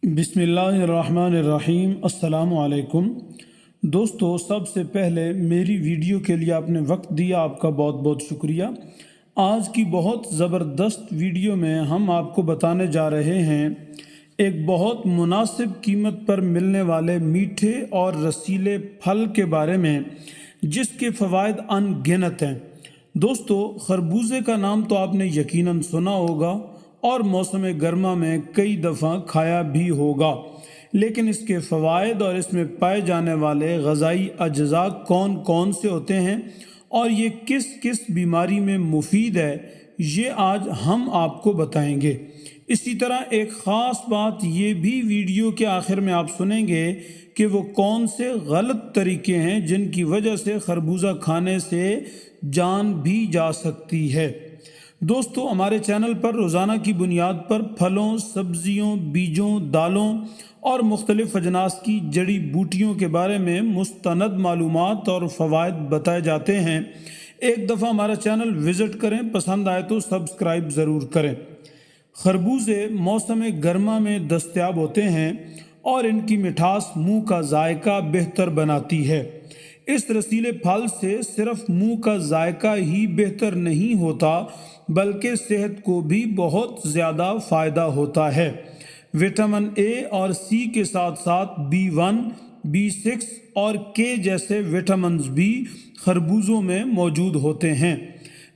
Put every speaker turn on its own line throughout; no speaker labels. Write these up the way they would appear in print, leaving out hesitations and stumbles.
بسم اللہ الرحمن الرحیم۔ السلام علیکم دوستو، سب سے پہلے میری ویڈیو کے لیے آپ نے وقت دیا، آپ کا بہت بہت شکریہ۔ آج کی بہت زبردست ویڈیو میں ہم آپ کو بتانے جا رہے ہیں ایک بہت مناسب قیمت پر ملنے والے میٹھے اور رسیلے پھل کے بارے میں جس کے فوائد ان گنت ہیں۔ دوستو، خربوزے کا نام تو آپ نے یقیناً سنا ہوگا اور موسم گرما میں کئی دفعہ کھایا بھی ہوگا، لیکن اس کے فوائد اور اس میں پائے جانے والے غذائی اجزاء کون کون سے ہوتے ہیں اور یہ کس کس بیماری میں مفید ہے، یہ آج ہم آپ کو بتائیں گے۔ اسی طرح ایک خاص بات یہ بھی ویڈیو کے آخر میں آپ سنیں گے کہ وہ کون سے غلط طریقے ہیں جن کی وجہ سے خربوزہ کھانے سے جان بھی جا سکتی ہے۔ دوستو، ہمارے چینل پر روزانہ کی بنیاد پر پھلوں، سبزیوں، بیجوں، دالوں اور مختلف اجناس کی جڑی بوٹیوں کے بارے میں مستند معلومات اور فوائد بتائے جاتے ہیں۔ ایک دفعہ ہمارا چینل وزٹ کریں، پسند آئے تو سبسکرائب ضرور کریں۔ خربوزے موسم گرما میں دستیاب ہوتے ہیں اور ان کی مٹھاس منہ کا ذائقہ بہتر بناتی ہے۔ اس رسیلے پھل سے صرف منہ کا ذائقہ ہی بہتر نہیں ہوتا بلکہ صحت کو بھی بہت زیادہ فائدہ ہوتا ہے۔ وٹامن اے اور سی کے ساتھ ساتھ B1، B6 اور کے جیسے وٹامنز بھی خربوزوں میں موجود ہوتے ہیں،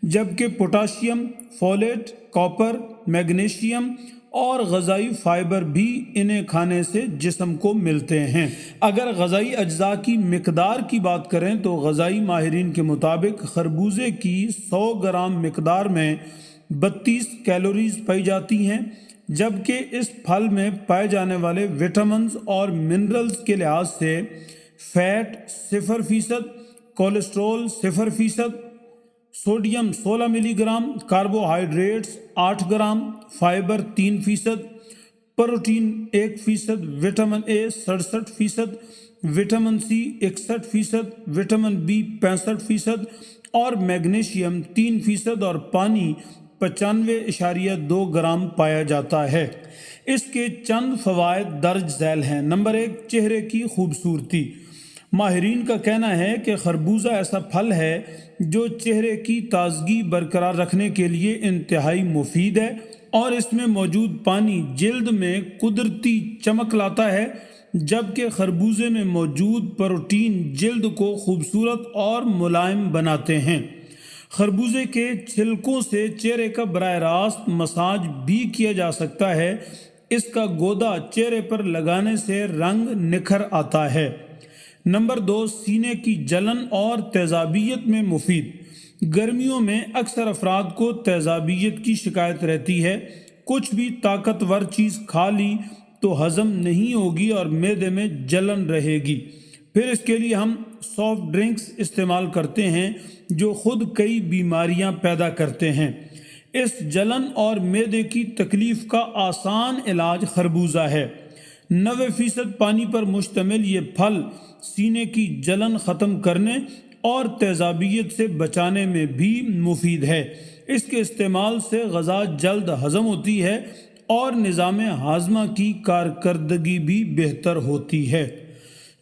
جبکہ پوٹاشیم، فولیٹ، کاپر، میگنیشیم اور غذائی فائبر بھی انہیں کھانے سے جسم کو ملتے ہیں۔ اگر غذائی اجزاء کی مقدار کی بات کریں تو غذائی ماہرین کے مطابق خربوزے کی 100 گرام مقدار میں 32 کیلوریز پائی جاتی ہیں، جبکہ اس پھل میں پائے جانے والے وٹامنز اور منرلز کے لحاظ سے fat 0%، cholesterol 0%، sodium 16 milligram, carbohydrates 8 gram, fibre 3%، protein 1%، vitamin A 67%، vitamin C 61%، vitamin B 65% اور میگنیشیم 3% اور پانی 95.2 گرام پایا جاتا ہے۔ اس کے چند فوائد درج ذیل ہیں۔ نمبر 1، چہرے کی خوبصورتی۔ ماہرین کا کہنا ہے کہ خربوزہ ایسا پھل ہے جو چہرے کی تازگی برقرار رکھنے کے لیے انتہائی مفید ہے، اور اس میں موجود پانی جلد میں قدرتی چمک لاتا ہے، جبکہ خربوزے میں موجود پروٹین جلد کو خوبصورت اور ملائم بناتے ہیں۔ خربوزے کے چھلکوں سے چہرے کا براہ راست مساج بھی کیا جا سکتا ہے۔ اس کا گودا چہرے پر لگانے سے رنگ نکھر آتا ہے۔ نمبر 2، سینے کی جلن اور تیزابیت میں مفید۔ گرمیوں میں اکثر افراد کو تیزابیت کی شکایت رہتی ہے۔ کچھ بھی طاقتور چیز کھا لی تو ہضم نہیں ہوگی اور معدے میں جلن رہے گی۔ پھر اس کے لیے ہم سافٹ ڈرنکس استعمال کرتے ہیں جو خود کئی بیماریاں پیدا کرتے ہیں۔ اس جلن اور معدے کی تکلیف کا آسان علاج خربوزہ ہے۔ 90% پانی پر مشتمل یہ پھل سینے کی جلن ختم کرنے اور تیزابیت سے بچانے میں بھی مفید ہے۔ اس کے استعمال سے غذا جلد ہضم ہوتی ہے اور نظام ہاضمہ کی کارکردگی بھی بہتر ہوتی ہے۔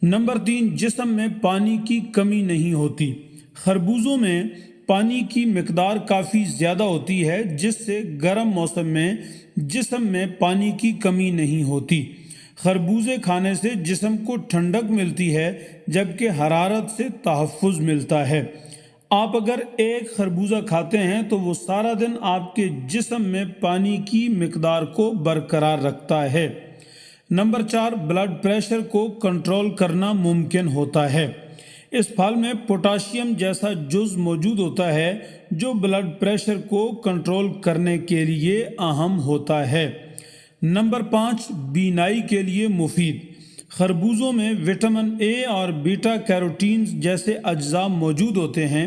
نمبر 3، جسم میں پانی کی کمی نہیں ہوتی۔ خربوزوں میں پانی کی مقدار کافی زیادہ ہوتی ہے، جس سے گرم موسم میں جسم میں پانی کی کمی نہیں ہوتی۔ خربوزے کھانے سے جسم کو ٹھنڈک ملتی ہے، جبکہ حرارت سے تحفظ ملتا ہے۔ آپ اگر ایک خربوزہ کھاتے ہیں تو وہ سارا دن آپ کے جسم میں پانی کی مقدار کو برقرار رکھتا ہے۔ نمبر 4، بلڈ پریشر کو کنٹرول کرنا ممکن ہوتا ہے۔ اس پھل میں پوٹاشیم جیسا جز موجود ہوتا ہے جو بلڈ پریشر کو کنٹرول کرنے کے لیے اہم ہوتا ہے۔ نمبر 5، بینائی کے لیے مفید۔ خربوزوں میں وٹامن اے اور بیٹا کیروٹینز جیسے اجزاء موجود ہوتے ہیں۔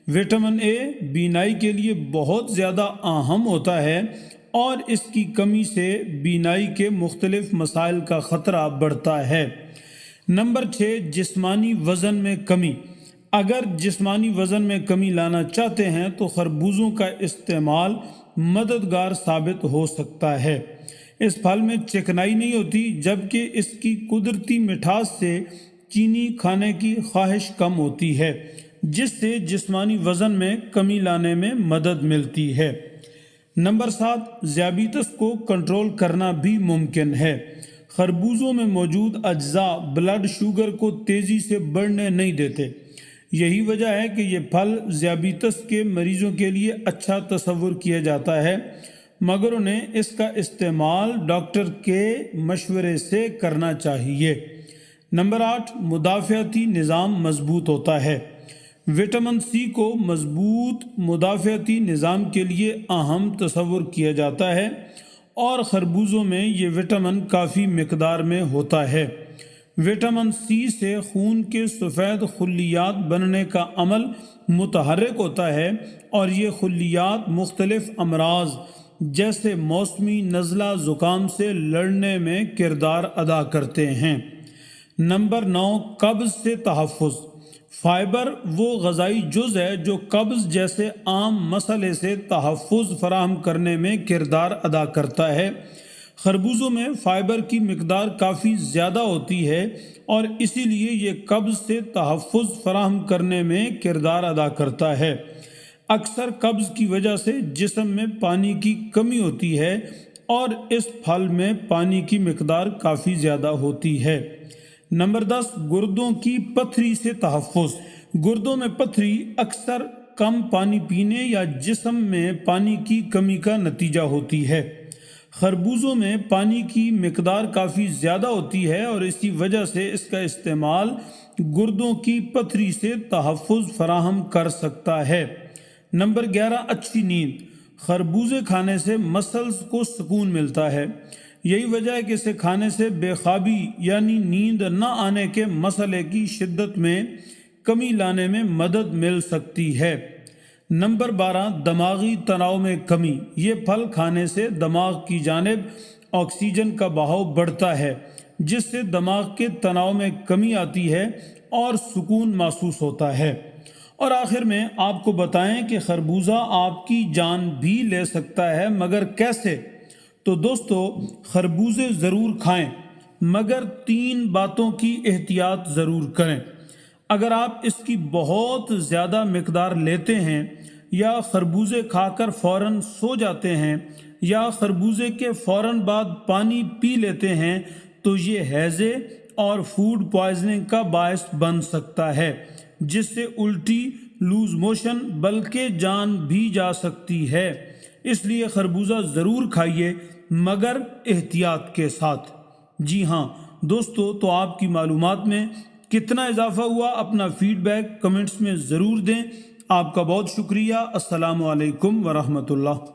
وٹامن اے بینائی کے لیے بہت زیادہ اہم ہوتا ہے اور اس کی کمی سے بینائی کے مختلف مسائل کا خطرہ بڑھتا ہے۔ نمبر 6، جسمانی وزن میں کمی۔ اگر جسمانی وزن میں کمی لانا چاہتے ہیں تو خربوزوں کا استعمال مددگار ثابت ہو سکتا ہے۔ اس پھل میں چکنائی نہیں ہوتی، جبکہ اس کی قدرتی مٹھاس سے چینی کھانے کی خواہش کم ہوتی ہے، جس سے جسمانی وزن میں کمی لانے میں مدد ملتی ہے۔ نمبر 7، ذیابیطس کو کنٹرول کرنا بھی ممکن ہے۔ خربوزوں میں موجود اجزاء بلڈ شوگر کو تیزی سے بڑھنے نہیں دیتے۔ یہی وجہ ہے کہ یہ پھل ذیابیطس کے مریضوں کے لیے اچھا تصور کیا جاتا ہے، مگر انہیں اس کا استعمال ڈاکٹر کے مشورے سے کرنا چاہیے۔ نمبر 8، مدافعتی نظام مضبوط ہوتا ہے۔ وٹامن سی کو مضبوط مدافعتی نظام کے لیے اہم تصور کیا جاتا ہے، اور خربوزوں میں یہ وٹامن کافی مقدار میں ہوتا ہے۔ وٹامن سی سے خون کے سفید خلیات بننے کا عمل متحرک ہوتا ہے، اور یہ خلیات مختلف امراض جیسے موسمی نزلہ زکام سے لڑنے میں کردار ادا کرتے ہیں۔ نمبر 9، قبض سے تحفظ۔ فائبر وہ غذائی جز ہے جو قبض جیسے عام مسئلے سے تحفظ فراہم کرنے میں کردار ادا کرتا ہے۔ خربوزوں میں فائبر کی مقدار کافی زیادہ ہوتی ہے، اور اسی لیے یہ قبض سے تحفظ فراہم کرنے میں کردار ادا کرتا ہے۔ اکثر قبض کی وجہ سے جسم میں پانی کی کمی ہوتی ہے، اور اس پھل میں پانی کی مقدار کافی زیادہ ہوتی ہے۔ نمبر 10، گردوں کی پتھری سے تحفظ۔ گردوں میں پتھری اکثر کم پانی پینے یا جسم میں پانی کی کمی کا نتیجہ ہوتی ہے۔ خربوزوں میں پانی کی مقدار کافی زیادہ ہوتی ہے، اور اسی وجہ سے اس کا استعمال گردوں کی پتھری سے تحفظ فراہم کر سکتا ہے۔ نمبر 11، اچھی نیند۔ خربوزے کھانے سے مسلز کو سکون ملتا ہے۔ یہی وجہ ہے کہ اسے کھانے سے بے خوابی یعنی نیند نہ آنے کے مسئلے کی شدت میں کمی لانے میں مدد مل سکتی ہے۔ نمبر 12، دماغی تناؤ میں کمی۔ یہ پھل کھانے سے دماغ کی جانب آکسیجن کا بہاؤ بڑھتا ہے، جس سے دماغ کے تناؤ میں کمی آتی ہے اور سکون محسوس ہوتا ہے۔ اور آخر میں آپ کو بتائیں کہ خربوزہ آپ کی جان بھی لے سکتا ہے، مگر کیسے؟ تو دوستو، خربوزے ضرور کھائیں، مگر 3 باتوں کی احتیاط ضرور کریں۔ اگر آپ اس کی بہت زیادہ مقدار لیتے ہیں، یا خربوزے کھا کر فوراً سو جاتے ہیں، یا خربوزے کے فوراً بعد پانی پی لیتے ہیں، تو یہ ہیضے اور فوڈ پوائزننگ کا باعث بن سکتا ہے، جس سے الٹی، لوز موشن بلکہ جان بھی جا سکتی ہے۔ اس لیے خربوزہ ضرور کھائیے، مگر احتیاط کے ساتھ۔ جی ہاں دوستو، تو آپ کی معلومات میں کتنا اضافہ ہوا، اپنا فیڈ بیک کمنٹس میں ضرور دیں۔ آپ کا بہت شکریہ۔ السلام علیکم ورحمۃ اللہ۔